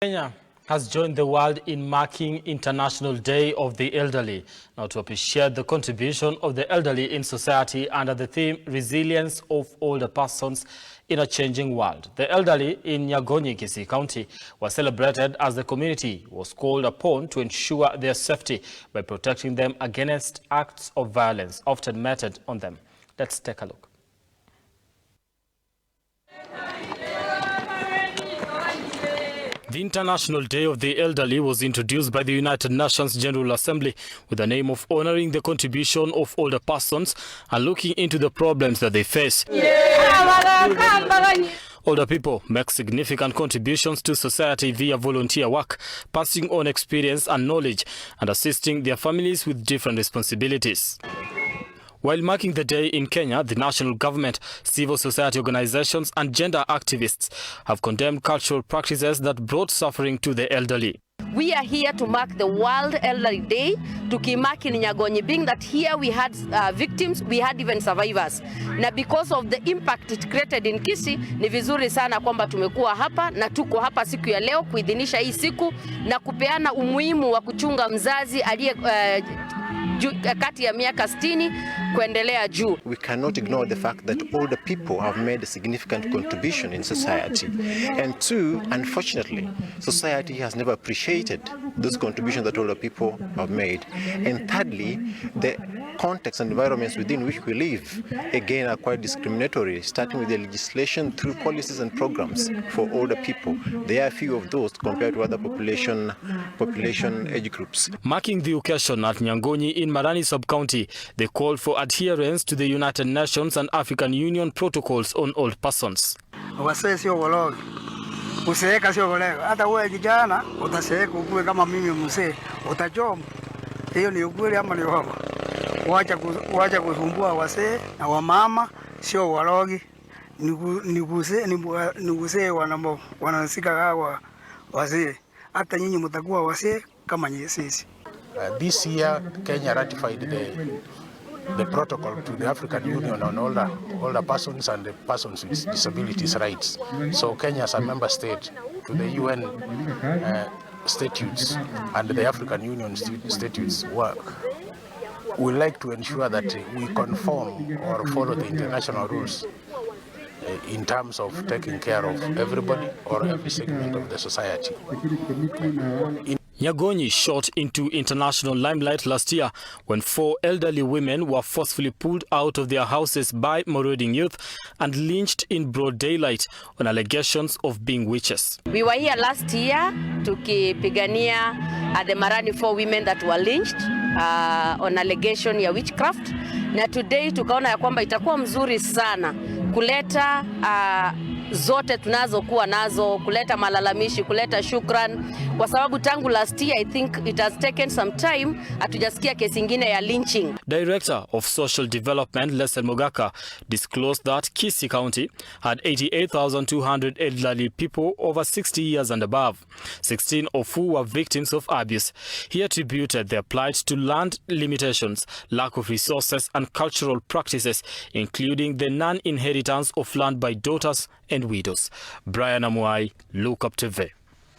Kenya has joined the world in marking International Day of the Elderly, now to appreciate the contribution of the elderly in society under the theme Resilience of Older Persons in a Changing World. The elderly in Nyagonyi, Kisii County were celebrated as the community was called upon to ensure their safety by protecting them against acts of violence often meted on them. Let's take a look. The International Day of the Elderly was introduced by the United Nations General Assembly with the aim of honoring the contribution of older persons and looking into the problems that they face. Older people make significant contributions to society via volunteer work, passing on experience and knowledge and assisting their families with different responsibilities. While marking the day in Kenya, the national government, civil society organizations and gender activists have condemned cultural practices that brought suffering to the elderly. We are here to mark the World Elderly Day, to mark in Nyagonyi, being that here we had victims, we had even survivors. Na because of the impact it created in Kisii, ni vizuri sana kwamba tumekuwa hapa na tuko hapa siku ya leo kuidhinisha hii siku na kupeana umuhimu wa kuchunga mzazi aliye kati ya miaka 60 kuendelea juu. We cannot ignore the fact that older people have made a significant contribution in society. And two, unfortunately, society has never appreciated those contributions that older people have made. And thirdly, the context and environments within which we live, again, are quite discriminatory, starting with the legislation through policies and programs for older people. There are few of those compared to other population age groups. Marking the occasion at Nyagonyi in Marani Sub-County, they called for adherence to the United Nations and African Union protocols on old persons. Wasee sio walogi. Useeka sio walogi. Hata wewe kijana utaseeka ukue kama mimi mzee, utachoma. Hiyo ni ukweli ama ni uongo? Wacha kusumbua wasee na wamama, sio walogi. Niguse wanasika hawa wasee. Hata nyinyi mtakuwa wasee kama sisi. This year, Kenya ratified the protocol to the African Union on older persons and the persons with disabilities rights. So Kenya as a member state to the UN statutes and the African Union statutes work. We like to ensure that we conform or follow the international rules in terms of taking care of everybody or every segment of the society. Nyagonyi shot into international limelight last year when 4 elderly women were forcefully pulled out of their houses by marauding youth and lynched in broad daylight on allegations of being witches. We were here last year tukipigania the Marani 4 women that were lynched on allegation ya witchcraft, na today tukaona ya kwamba itakuwa mzuri sana kuleta zote tunazokuwa nazo, kuleta malalamishi, kuleta shukran, kwa sababu tangu last year I think it has taken some time hatujasikia kesi ingine ya lynching. Director of Social Development Lesen Mogaka disclosed that Kisii County had 88,200 elderly people over 60 years and above, 16 of who were victims of abuse. He attributed their plight to land limitations, lack of resources and cultural practices, including the non-inheritance of land by daughters and widows. Brian Amuai, Look Up TV.